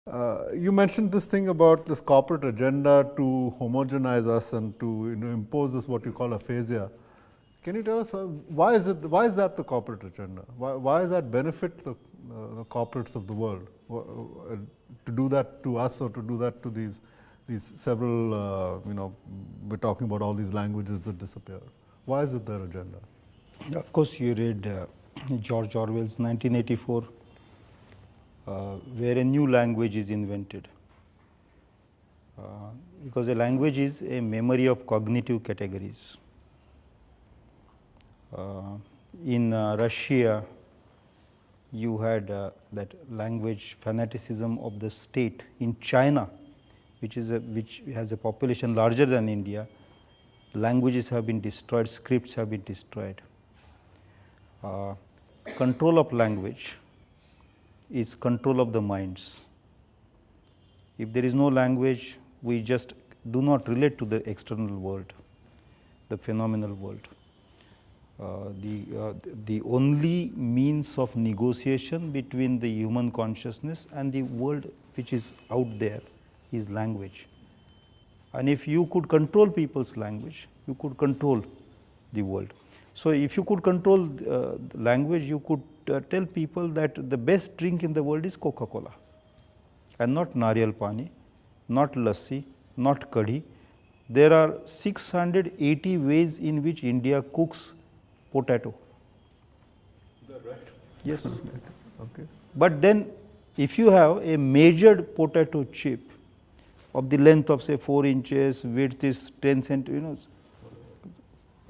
You mentioned this thing about this corporate agenda to homogenize us and to impose this what you call aphasia. Can you tell us why is that the corporate agenda? Why does that benefit the corporates of the world to do that to us or to do that to these several we're talking about all these languages that disappear? Why is it their agenda? Of course, you read George Orwell's 1984, where a new language is invented. Because a language is a memory of cognitive categories. In Russia, you had that language fanaticism of the state. In China, which has a population larger than India, languages have been destroyed, scripts have been destroyed. Control of language is control of the minds. If there is no language, we just do not relate to the external world, the phenomenal world. The only means of negotiation between the human consciousness and the world which is out there is language. And if you could control people's language, you could control the world. So, if you could control language, you could tell people that the best drink in the world is Coca-Cola and not nariyal pani, not lassi, not kadhi. There are 680 ways in which India cooks potato. Is that right? Yes. Okay. But then if you have a measured potato chip of the length of say 4 inches, width is 10 centimeters,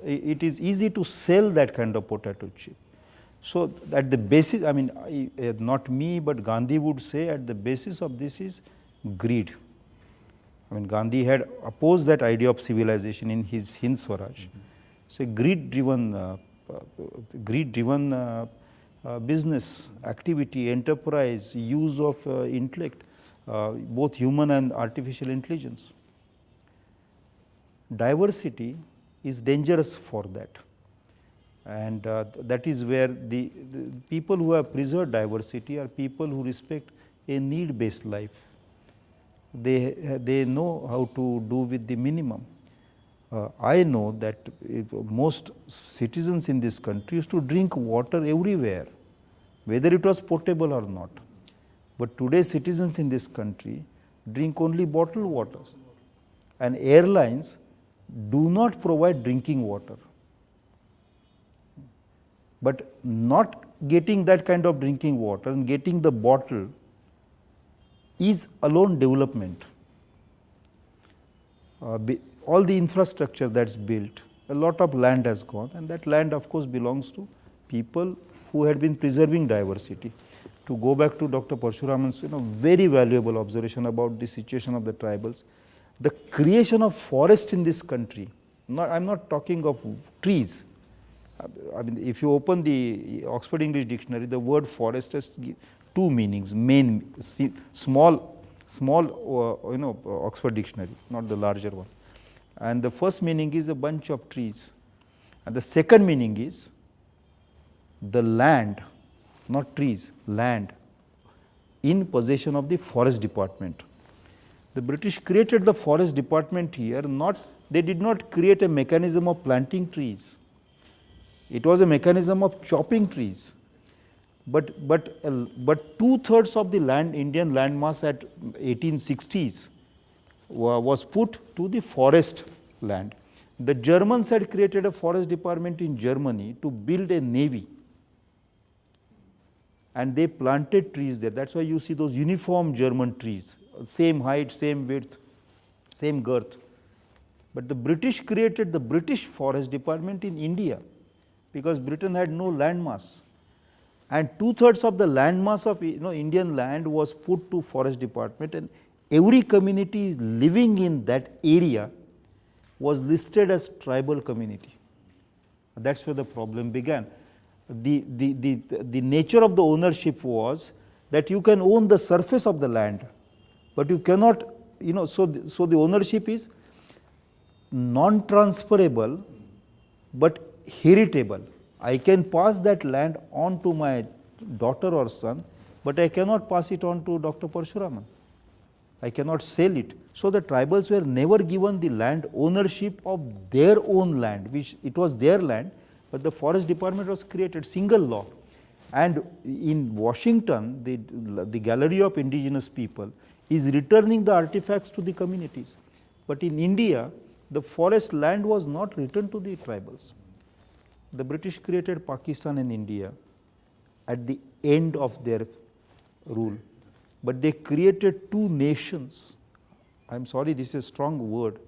it is easy to sell that kind of potato chip. So, at the basis, I mean not me, but Gandhi would say at the basis of this is greed. I mean Gandhi had opposed that idea of civilization in his Hind Swaraj. So, greed driven business activity, enterprise, use of intellect, both human and artificial intelligence. Diversity is dangerous for that, and that is where the people who have preserved diversity are people who respect a need based life. They know how to do with the minimum. I know that most citizens in this country used to drink water everywhere, whether it was potable or not. But today citizens in this country drink only bottled water, and airlines do not provide drinking water. But not getting that kind of drinking water and getting the bottle is alone development. All the infrastructure that is built, a lot of land has gone, and that land of course belongs to people who had been preserving diversity. To go back to Dr. Parasuraman's very valuable observation about the situation of the tribals, the creation of forest in this country, I am not talking of trees. I mean if you open the Oxford English Dictionary, the word forest has two meanings, main small Oxford Dictionary, not the larger one. And the first meaning is a bunch of trees, and the second meaning is the land, not trees, land in possession of the forest department. The British created the forest department here, they did not create a mechanism of planting trees. It was a mechanism of chopping trees. But 2/3 of the land, Indian land mass at 1860s was put to the forest land. The Germans had created a forest department in Germany to build a navy, and they planted trees there. That is why you see those uniform German trees, same height, same width, same girth. But the British created the British forest department in India because Britain had no land mass, and 2/3 of the land mass of Indian land was put to forest department, and every community living in that area was listed as tribal community. That is where the problem began. The nature of the ownership was that you can own the surface of the land, but you cannot, so the ownership is non-transferable but heritable. I can pass that land on to my daughter or son, but I cannot pass it on to Dr. Parasuraman. I cannot sell it. So the tribals were never given the land ownership of their own land, which it was their land, but the forest department was created, single law. And in Washington, the Gallery of Indigenous People is returning the artifacts to the communities. But in India, the forest land was not returned to the tribals. The British created Pakistan and India at the end of their rule, but they created two nations. I am sorry, this is a strong word,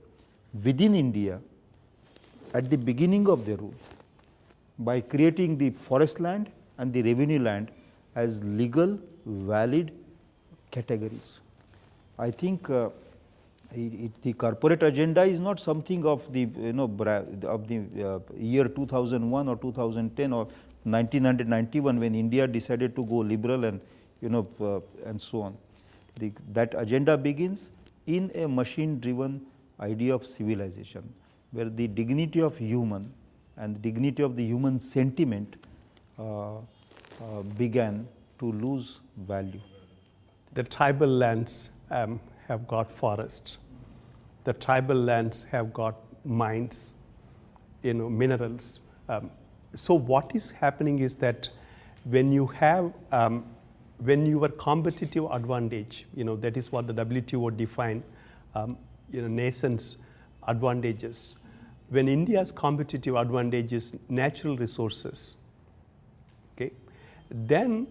within India at the beginning of their rule, by creating the forest land and the revenue land as legal, valid categories. I think the corporate agenda is not something of the year 2001 or 2010 or 1991 when India decided to go liberal and and so on. That agenda begins in a machine driven idea of civilization, where the dignity of human and the dignity of the human sentiment began to lose value. The tribal lands have got forests. The tribal lands have got mines, minerals. So what is happening is that when you have, when your competitive advantage, that is what the WTO defined, nations' advantages. When India's competitive advantage is natural resources, okay, then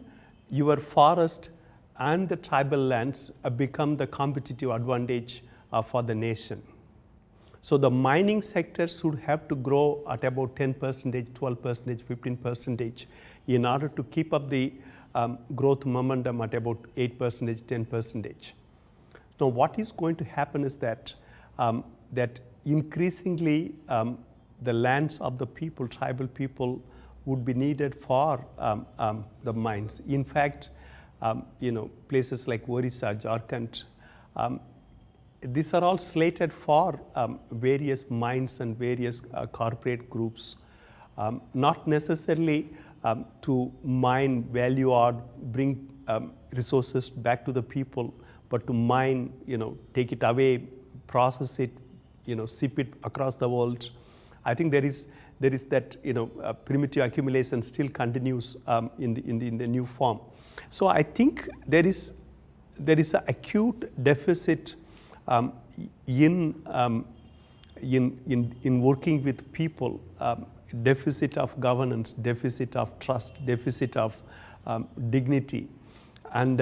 your forest and the tribal lands become the competitive advantage for the nation. So the mining sector should have to grow at about 10%, 12%, 15% in order to keep up the growth momentum at about 8%, 10%. Now what is going to happen is that, that increasingly the lands of the people, tribal people, would be needed for the mines. In fact, places like Orissa, Jharkhand, these are all slated for various mines and various corporate groups, not necessarily to mine value or bring resources back to the people, but to mine, take it away, process it, ship it across the world. I think there is that primitive accumulation still continues in the new form. So I think there is an acute deficit in working with people, deficit of governance, deficit of trust, deficit of dignity, and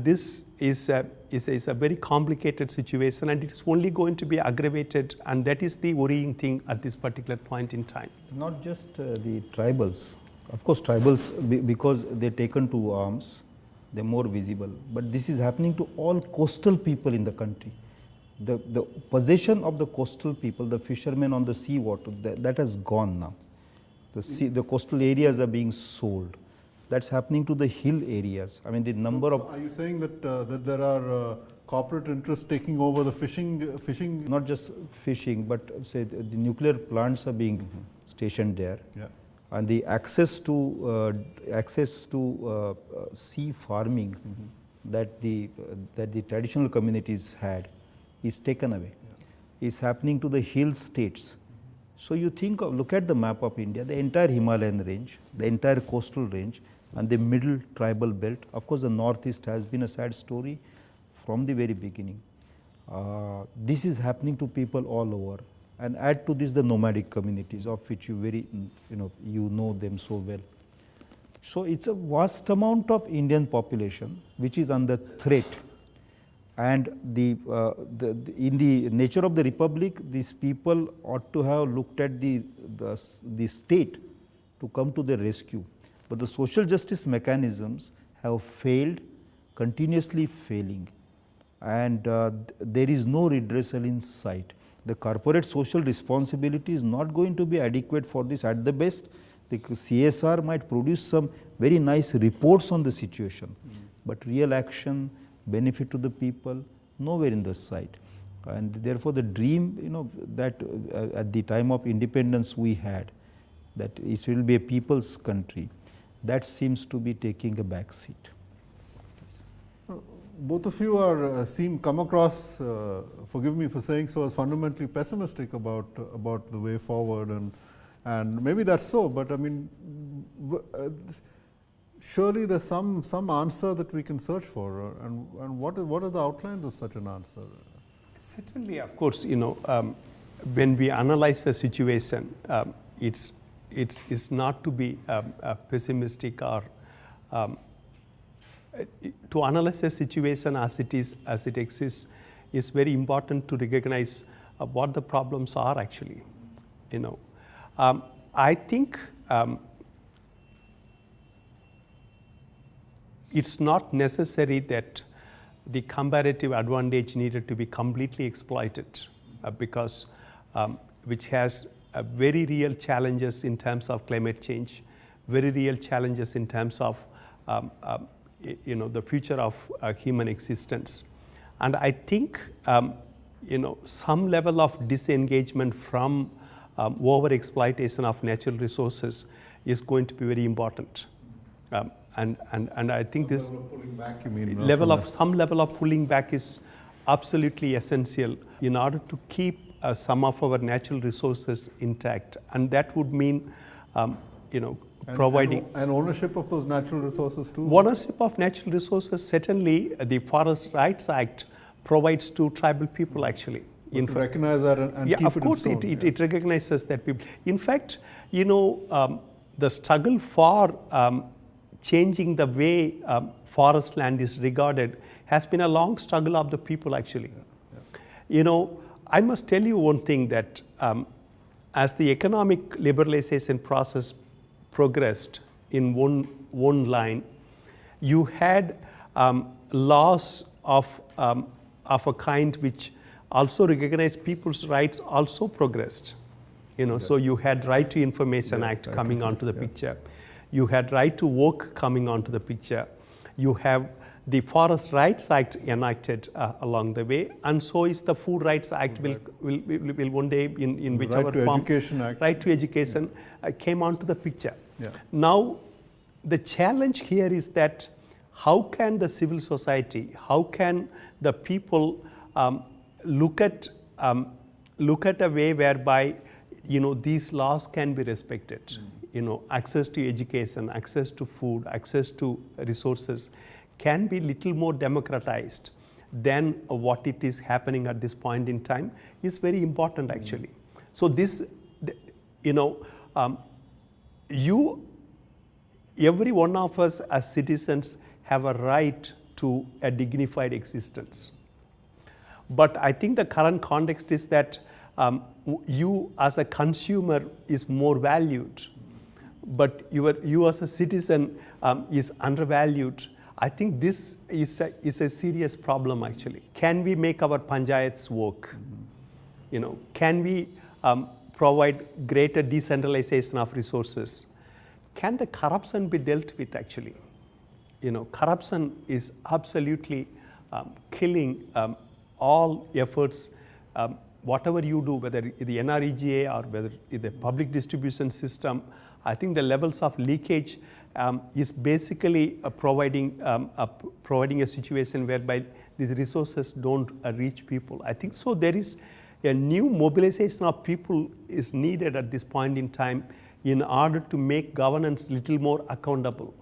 this is a very complicated situation, and it is only going to be aggravated, and that is the worrying thing at this particular point in time. Not just the tribals. Of course, tribals, because they're taken to arms, they're more visible. But this is happening to all coastal people in the country. The possession of the coastal people, the fishermen on the sea water, that has gone now. The coastal areas are being sold. That's happening to the hill areas. I mean, the number of... Are you saying that, that there are corporate interests taking over the fishing? Not just fishing, but say the nuclear plants are being stationed there. Yeah. And the access to sea farming that the traditional communities had is taken away. Yeah. Is happening to the hill states. So you look at the map of India, the entire Himalayan range, the entire coastal range, and the middle tribal belt. Of course, the northeast has been a sad story from the very beginning. This is happening to people all over. And add to this the nomadic communities, of which you know them so well. So it's a vast amount of Indian population which is under threat. And in the nature of the republic, these people ought to have looked at the state to come to their rescue. But the social justice mechanisms have failed, continuously failing, and there is no redressal in sight. The corporate social responsibility is not going to be adequate for this. At the best, the CSR might produce some very nice reports on the situation, but real action, benefit to the people, nowhere in the sight. And therefore, the dream, that at the time of independence we had, that it will be a people's country, that seems to be taking a back seat. Both of you are come across, forgive me for saying so, as fundamentally pessimistic about the way forward, and maybe that's so. But I mean, surely there's some answer that we can search for, and what are the outlines of such an answer? Certainly, of course, when we analyze the situation, it's not to be pessimistic or to analyze the situation as it exists is very important to recognize what the problems are actually. I think it's not necessary that the comparative advantage needed to be completely exploited because which has very real challenges in terms of climate change, very real challenges in terms of the future of human existence. And I think some level of disengagement from over exploitation of natural resources is going to be very important. And I think this pulling back, you mean, some level of pulling back is absolutely essential in order to keep some of our natural resources intact, and that would mean providing and ownership of those natural resources too. Ownership of natural resources, certainly the Forest Rights Act provides to tribal people actually. To recognize that and yeah, keep of it course, in stone, it recognizes that people. In fact, the struggle for changing the way forest land is regarded has been a long struggle of the people actually. I must tell you one thing, that as the economic liberalization process progressed in one line, you had laws of a kind which also recognized people's rights also progressed. So you had Right to Information Act coming onto the picture. You had Right to Work coming onto the picture. You have the Forest Rights Act enacted along the way, and so is the Food Rights Act will one day in whichever form. Right to Education came onto the picture. Yeah. Now, the challenge here is that how can the civil society, how can the people look at a way whereby these laws can be respected. Access to education, access to food, access to resources can be little more democratized than what it is happening at this point in time is very important actually. So this, every one of us as citizens have a right to a dignified existence. But I think the current context is that you as a consumer is more valued, but you as a citizen is undervalued. I think this is a serious problem actually. Can we make our panchayats work? Can we provide greater decentralization of resources? Can the corruption be dealt with actually? Corruption is absolutely killing all efforts, whatever you do, whether the NREGA or whether the public distribution system. I think the levels of leakage is basically providing a situation whereby these resources don't reach people. I think so there is a new mobilization of people is needed at this point in time in order to make governance little more accountable.